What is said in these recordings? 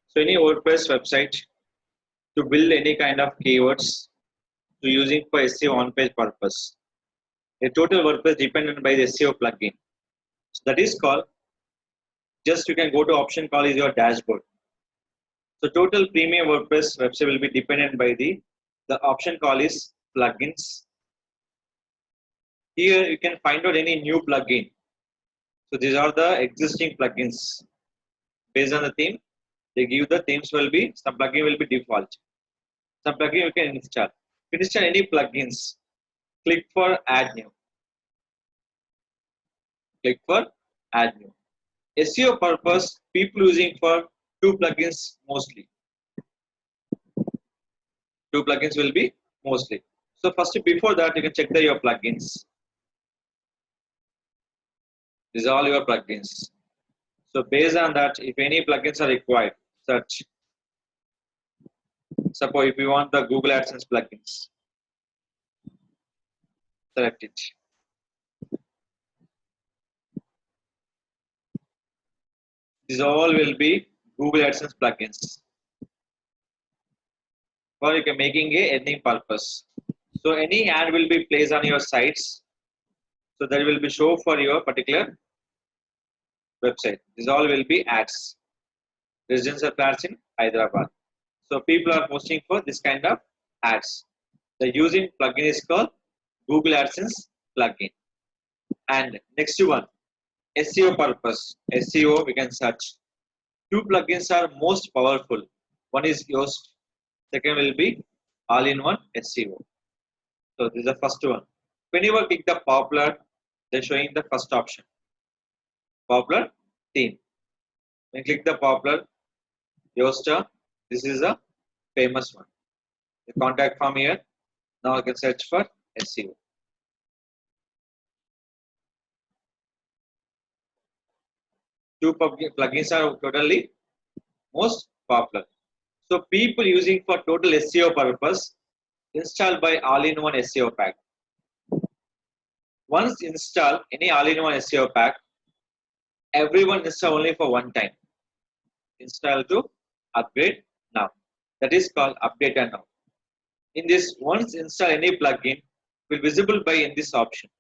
So any WordPress website to build any kind of keywords to using for SEO on-page purpose. A total WordPress dependent by the SEO plugin. So that is called, just you can go to option called is your dashboard. So total premium WordPress website will be dependent by the option call is plugins. Here you can find out any new plugin. So these are the existing plugins. Based on the theme, they give the themes will be, some plugin will be default. Some plugin you can install. If you install any plugins, click for add new. Click for add new. SEO purpose, people using for two plugins mostly. Two plugins will be mostly. So first, before that, you can check your plugins. These are all your plugins. So based on that, if any plugins are required, search. Suppose if you want the Google AdSense plugins, select it. These all will be Google AdSense plugins. For you can making a earning purpose. So any ad will be placed on your sites. So that will be show for your particular website. These all will be ads. Residential flats in Hyderabad. So people are posting for this kind of ads. The using plugin is called Google AdSense plugin. And next one, SEO purpose. SEO we can search. Two plugins are most powerful. One is Yoast. Second will be all-in-one SEO. So this is the first one. Whenever click the popular, they're showing the first option. Popular theme. When click the popular, Yoast, this is a famous one. The contact form here. Now I can search for SEO. Two plugins are totally most popular. So people using for total SEO purpose, installed by all-in-one SEO pack. Once install any all-in-one SEO pack, everyone install only for one time. Install to upgrade now. That is called update and now. In this, once install any plugin, will visible by in this option.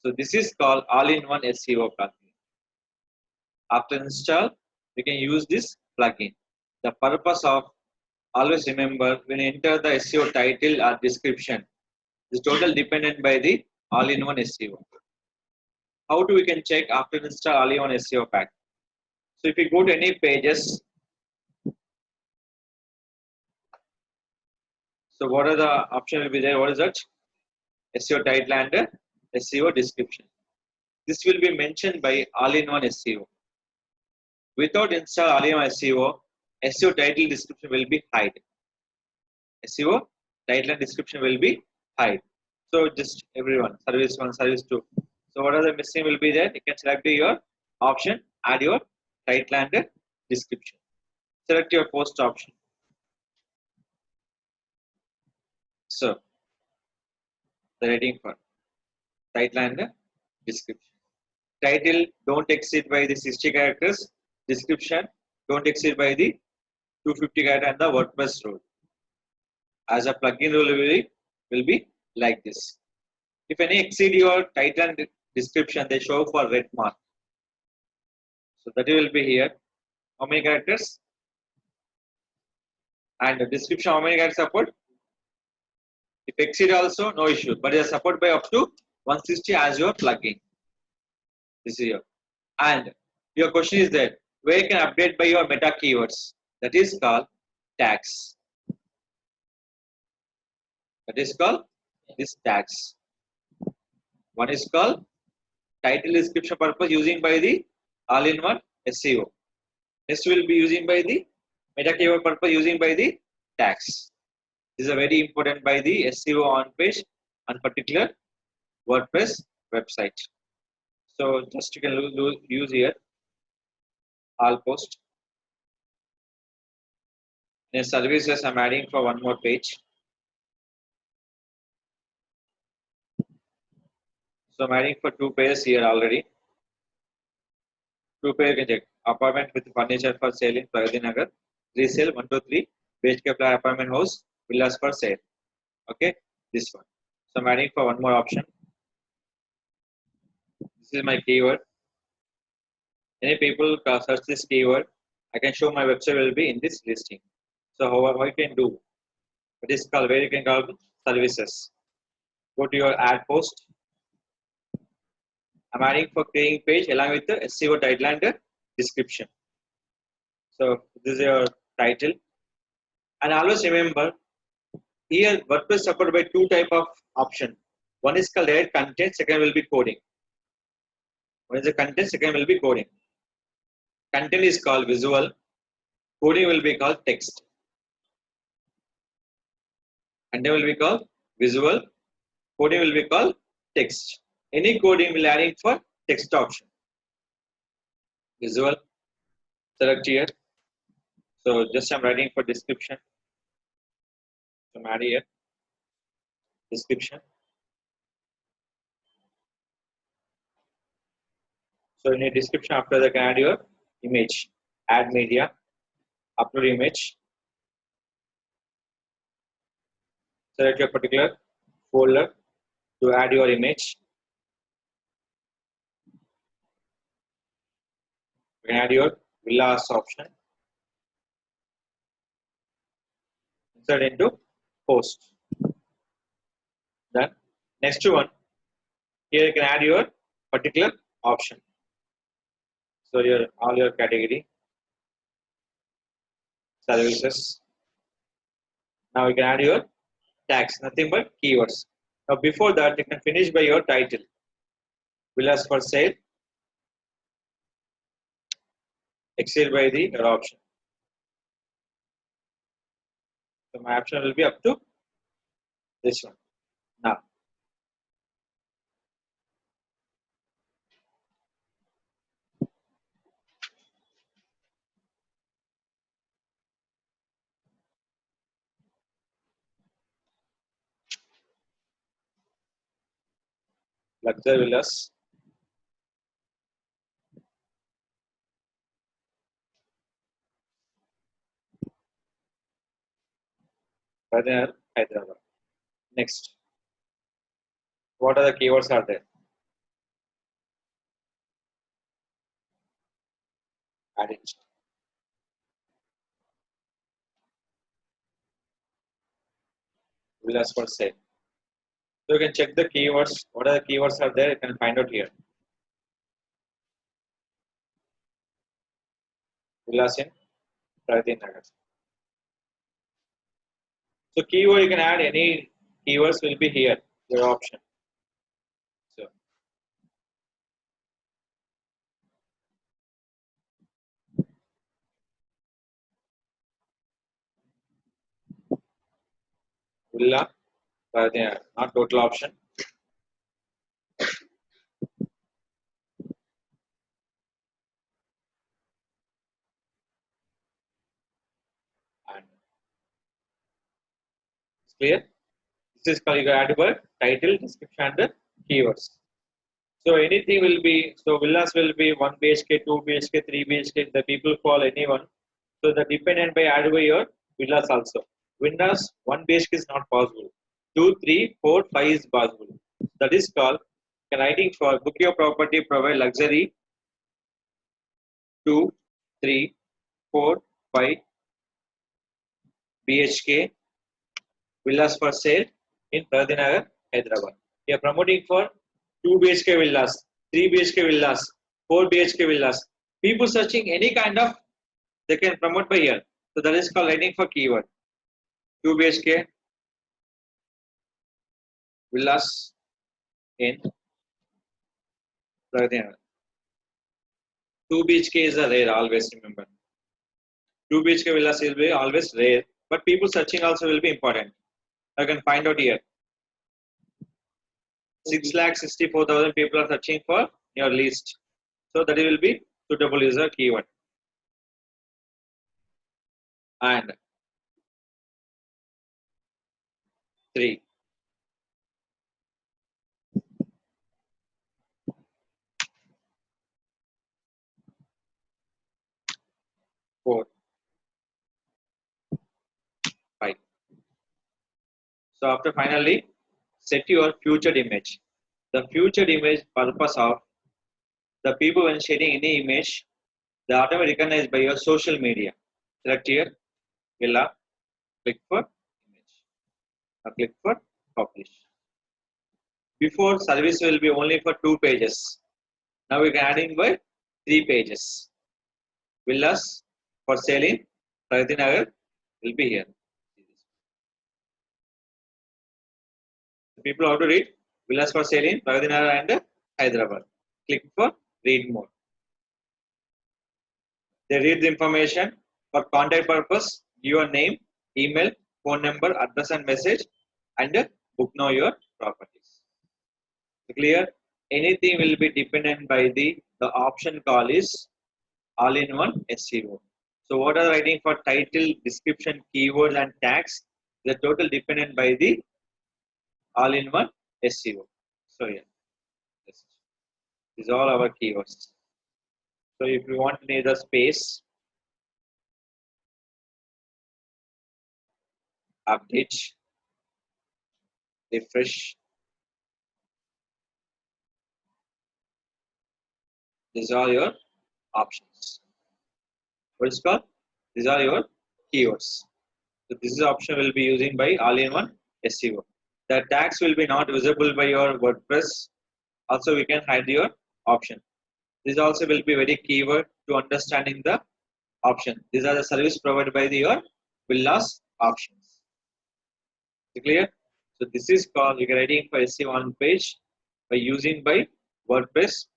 So this is called all-in-one SEO plugin. After install, we can use this plugin. The purpose of, always remember, when you enter the SEO title or description, is total dependent by the all-in-one SEO. How do we can check after install all-in-one SEO pack? So if you go to any pages, so what are the option will be there? What is that? SEO title and SEO description. This will be mentioned by all-in-one SEO. Without install all-in-one SEO, SEO title description will be hide. SEO title and description will be hide. So just everyone, service 1, service 2. So what are the missing will be there? You can select your option, add your title and description. Select your post option. So the heading for title and description. Title don't exceed by the 60 characters. Description don't exceed by the 250 characters and the WordPress rule. As a plugin rule will be like this. If any exceed your title and description, they show for red mark. So that will be here. How many characters? And the description, how many characters support? If exceed also, no issue. But it is support by up to 160 as your plugin. This is here. And your question is that where you can update by your meta keywords. That is called tags. That is called this tags. One is called title description purpose using by the all-in-one SEO. Next will be using by the meta keyword purpose using by the tags. This is a very important by the SEO on page and particular WordPress website. So just you can use here all post. In services, I'm adding for one more page. So I'm adding for 2 pages here already. 2 pages you can check. apartment with furniture for sale in Pragati Nagar. Resale 123 BHK flat apartment house villas for sale. Okay, this one. So I'm adding for one more option. This is my keyword. Any people search this keyword, I can show my website will be in this listing. So how you can do? It is called where you can call services. Go to your ad post. I'm adding for creating page along with the SEO title and the description. So this is your title. And always remember, here WordPress supported by two type of option. One is called add content, second will be coding. One is the content, second will be coding. Content is called visual, coding will be called text. Content will be called visual, coding will be called text. Any coding will adding for text option. Visual, select here. So just I'm writing for description. So I'm adding here description. So in a description after that, can add your image, add media, upload image. Select your particular folder to add your image. You can add your villas option. Insert into post. Then next one, here you can add your particular option. So your all your category, services. Now you can add your tags, nothing but keywords. Now before that, you can finish by your title. Villas for sale. Exceed by the your option. So my option will be up to this one. Now luxury villas. Hyderabad. Next, what are the keywords are there? Add it. Villas for sale. So you can check the keywords. What are the keywords are there? You can find out here. Villas in Pragati Nagar. So keyword you can add any keywords will be here. Your option. So villa, Pragati Nagar, not total option. And it's clear. This is called you add word, title, description, and the keywords. So anything will be, so villas will be 1 BHK, 2 BHK, 3 BHK, the people call anyone. So the dependent by add by your villas also. Villas 1 BHK is not possible. 2, 3, 4, 5 is possible. That is called writing for book your property, provide luxury 2, 3, 4, 5 BHK villas for sale in Pragati Nagar, Hyderabad. We are promoting for 2 BHK villas, 3 BHK villas, 4 BHK villas. People searching any kind of, they can promote by here. So that is called writing for keyword. 2 BHK villas in Pragati Nagar. 2 BHK is a rare, always remember. 2 BHK villas will be always rare, but people searching also will be important. I can find out here. 6,64,000 people are searching for your list. So that will be suitable as a keyword. And 3. 4, 5. So after finally set your featured image. The featured image purpose of the people when sharing any image, they are automatically recognized by your social media. Select here, Villa, click for image. Now click for publish. Before service will be only for 2 pages. Now we can add in by 3 pages. Villas for sale in Pragati will be here. People have to read villas for sale in Pragati and Hyderabad. Click for read more. They read the information for contact purpose, your name, email, phone number, address and message, and book now your properties. Clear? Anything will be dependent by the option call is all-in-one SEO. So what are writing for title, description, keywords and tags? The total dependent by the all-in-one SEO. So yeah, this is all our keywords. So if you want to need the space, update, refresh. These are your options. What is called? These are your keywords. So this is option will be using by all-in-one SEO. The tags will be not visible by your WordPress. Also, we can hide your option. This also will be very keyword to understanding the option. These are the service provided by your villas options. Is it clear? So this is called you can writing for SEO on page by using by WordPress.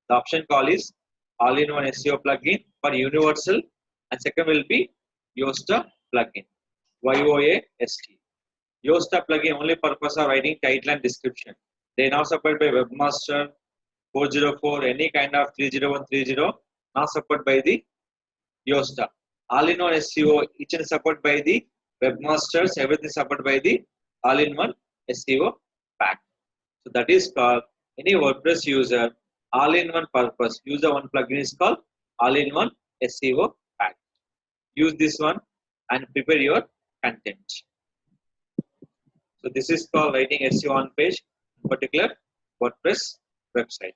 The option call is all-in-one SEO plugin for universal, and second will be Yoasta plugin. YOAST. Yoasta plugin only purpose of writing title and description. They now support by Webmaster 404, any kind of 30130, now support by the Yoasta. All-in-one SEO, each and support by the Webmasters, everything support by the all-in-one SEO pack. So that is called any WordPress user, all-in-one purpose. User one plugin is called all-in-one SEO pack. Use this one and prepare your content. So this is called writing SEO on page, in particular WordPress website.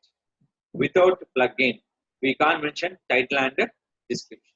Without plugin, we can't mention title and description.